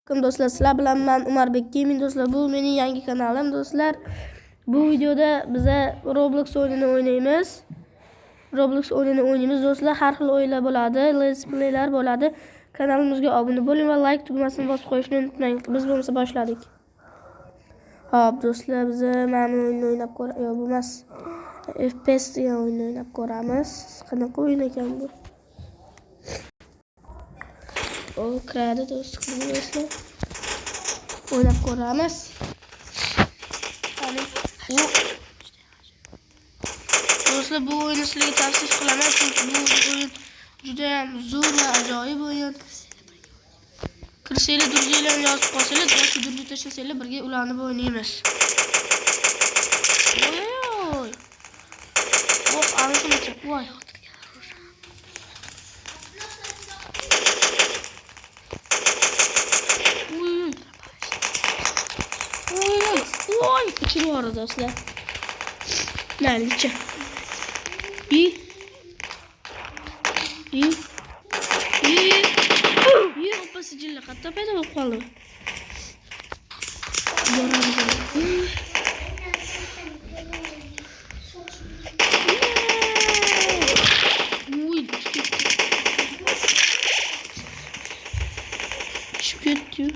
Do'stlar, sizlar bilan men Umarbek Gaming do'stlar. Bu mening yangi kanalim do'stlar. Bu videoda biza Roblox o'yinini o'ynaymiz. Roblox o'yinini o'ynaymiz do'stlar. Har xil o'yinlar bo'ladi, let's playlar bo'ladi. Kanalimizga obuna bo'ling va like tugmasini bosib qo'yishni unutmang. Biz bo'lmasa boshladik. Hop do'stlar, biz mana o'yinni o'ynab ko'ramiz. Yo'q, bu emas. FPS degan o'yinni o'ynab ko'ramiz. Qanaqa o'yin ekan bu? O kiradi do'stlar. O'ynab ko'ramiz. Do'stlar, bu o'yinni sizlarga tavsiya qilaman, chunki bu o'yin juda ham zo'r va ajoyib o'yin. Kirsanglar, durjiylarni yozib qolsanglar, yoki durji tashlasanglar, birga ularni o'ynaymiz. Voy. Oh, ancha. Voy. Oy, içeri var do'stlar. Nalicha. İyi, oppa sijilli qatta paydo bo'lib qoldi. Çıkıyor.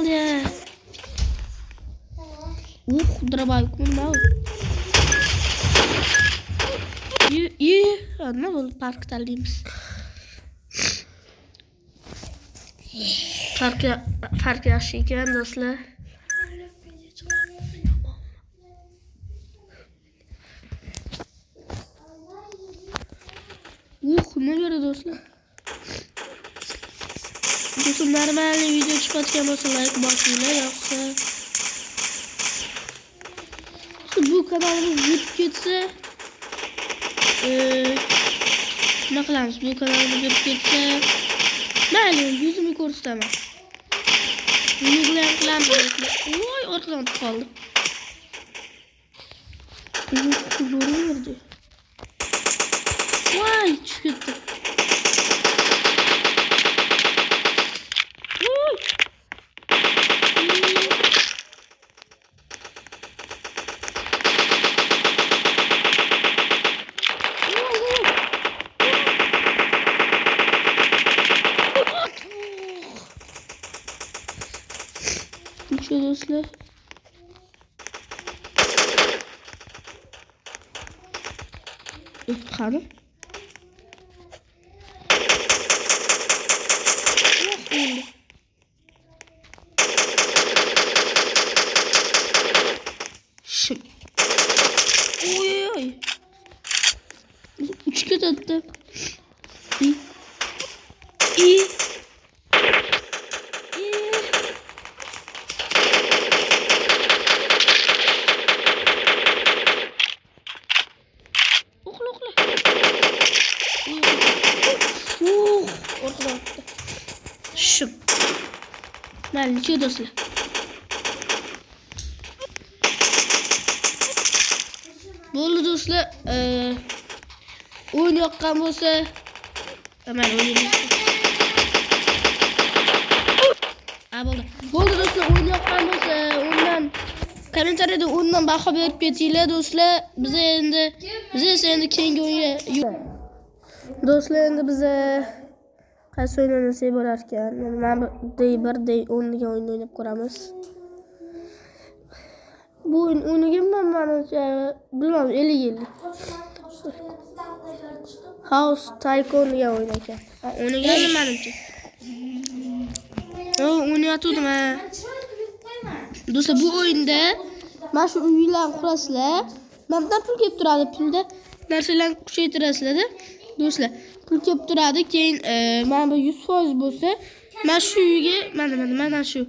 Ya. Дробовик мынау. Nima bo'ldi? Park tanlaymiz. Park yaxshi ekan do'stlar. Nima bo'ldi do'stlar? Do'stlar, normal video chiqayotgan bo'lsa like bosinglar, yo'qsa bu kanalimiz yutib ketsa nima qilamiz? Bu kanalimiz yutib ketsa mayli, yuzimni ko'rsataman. Yug'lan qilamiz. Voy, orqadan o'tib qoldi. Zo'rverdi. Voy, tushib ketdi. Do'stlar, qani oy uch ketadi. Nalicha do'stlar. Bo'ldi do'stlar, o'yin yoqqan bo'lsa, mana o'ynaymiz. Bo'ldi do'stlar, o'yin yoqqan bo'lsa, undan kommentariyada undan baho berib ketinglar do'stlar. Biz esa endi keyingi o'yinga do'stlar, endi biz qaysi o'yin o'ynasak bo'lar ekan? Men day 1 day 10 degan o'yinni o'ynab ko'ramiz. Bu o'yin o'ynaganman menimcha, bilmadim, 50 yil. House Tycoon degan o'yin ekan. O'ynaganman menimcha. O'ynayotgandim. Do'stlar, bu o'yinda mana shu uylarni qurasizlar. Mendan pul kelib turadi, pulda narsalarni kuchaytirasizlar. Do'stlar, pul kelib turadi, keyin mana bu 100% bo'lsa, mana shu uyga, mana shu.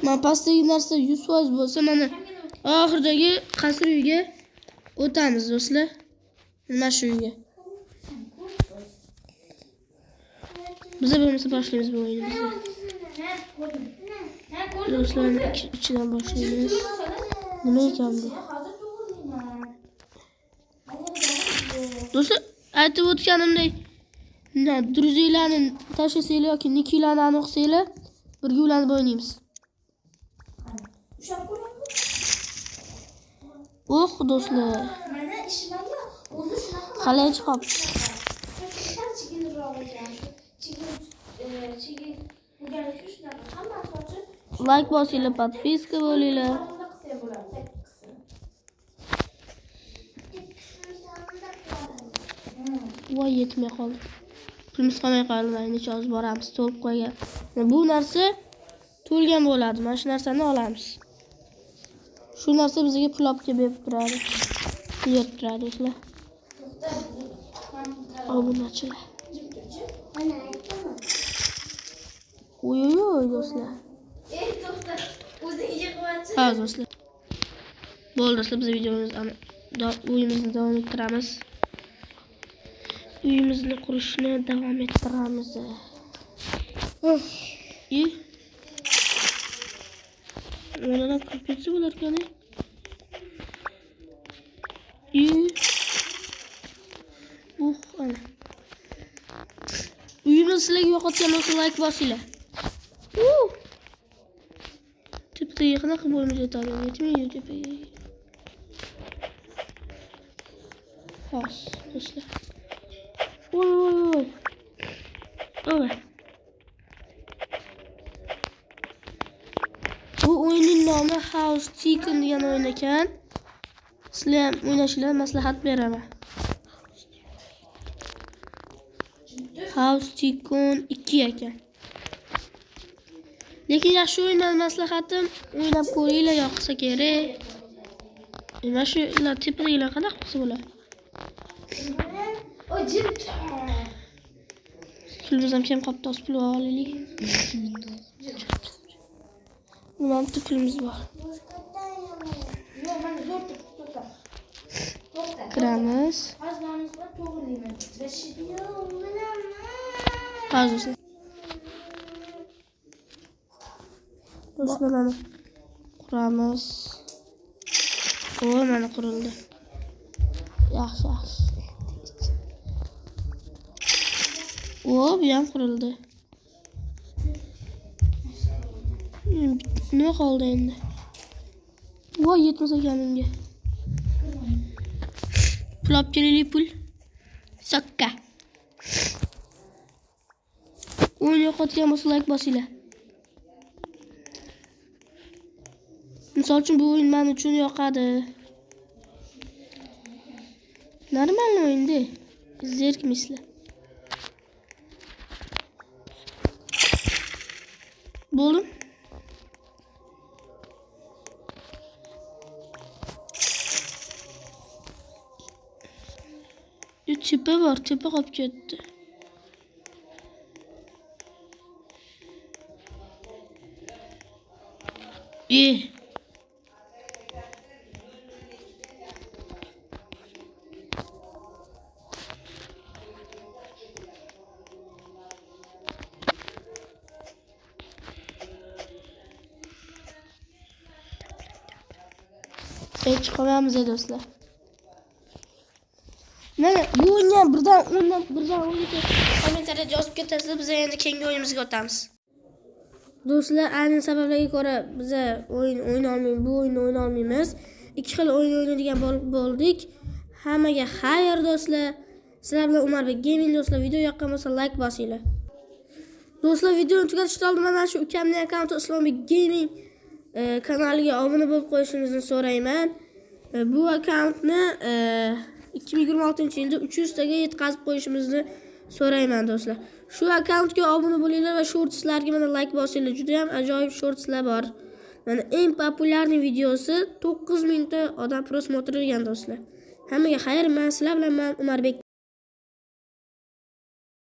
Mana pastdagi narsa 100% bo'lsa, mana oxirdagi qasr uyga o'tamiz do'stlar. Mana shu uyga. Biz bo'lmasa boshlaymiz bu o'yinimizni. Do'stlarning ichidan boshlaymiz. Nima ekan bu? Do'stlar, aytib o'tganimdek, druziylarni tashlasanglar yoki nikilarni aniqsanglar, birga ularni o'ynaymiz. Oh, do'stlar. Mana ishimga o'zi shunaqa. Qalay chiqib. Like bosinglar, podpiska bo'linglar. Voy, yetmay qoldi. Pulimiz qolmay qoldi. Necha oz boramiz, to'lib qo'ygan. Bu narsa to'lgan bo'ladi. Mana shu narsani olamiz. Shu narsa bizga pul olib kelib turadi. Berib turadi, do'stlar. Obunachilar. Oy, do'stlar. To'xta. O'zingga quvonchi. Ha, do'stlar. Bo'ldi, do'stlar, biz uyimizni davom ettiramiz. Uyimizni qurishni davom ettiramiz. Mana kompyuter bo'lar ekan. Ana. Uyimizni sizlarga yo'qotgan bo'lsa like bosinglar. Tepaga qanaqa bo'lmaydi ta'lim yetmaydi tepaga. Xos, do'stlar. Oy. Bu o'yinning nomi House Tycoon degan o'yin ekan. Sizlar ham o'ynashinglar, maslahat beraman. House Tycoon 2 ekan. Lekin yaxshi o'yindan maslahatim, o'ynab ko'ringlar, yoqsa kerak. Mana shular tepadagilar qanaqa qilsa bo'ladi? Pulimiz ham kam qolibdi, pul olaylik. Nima pulimiz bor? Kiramiz. Hozir. Do'stlar, mana quramiz. Mana qurildi. Yaxshi. Bu ham qurildi. Nima qoldi endi? Voy, yetmasa ekanimga. Pul olib kelaylik, pul. Sokka. O'yin yo'qotgan bo'lsa like bosinglar. Misol uchun bu o'yin men uchun yoqadi. Normal o'yin-da. Zerikmaysizlar. Bo'ldim. Tepa bor, tepa qolib ketdi. Hech qolamiz do'stlar. Mana bu o'yinni birdan kommentariyada yozib ketasizlar, biz endi keyingi o'yinimizga o'tamiz. Do'stlar, aynan sabablarga ko'ra biz bu o'yinni o'yna olmaymiz. Ikki xil o'yin o'ynaydigan bo'ldik. Hammaga xayr do'stlar. Sizlar bilan Umarbek Gaming do'stlar. Video yoqqan bo'lsa like bosinglar. Do'stlar, videoni tugatishdan oldin mana shu ukamning akkaunti Islombek Gaming kanaliga obuna bo'lib qo'yishingizni so'rayman. Bu akkauntni 2026-yilda 300 taga yetkazib qo'yishimizni so'rayman do'stlar. Shu akkauntga obuna bo'linglar va shortslarga mana like bosinglar. Juda ham ajoyib shortslar bor. Mana eng populyarni videosi 9000 ta odam prosmotr qilgan do'stlar. Hammaga xayr, men sizlar bilan Umarbek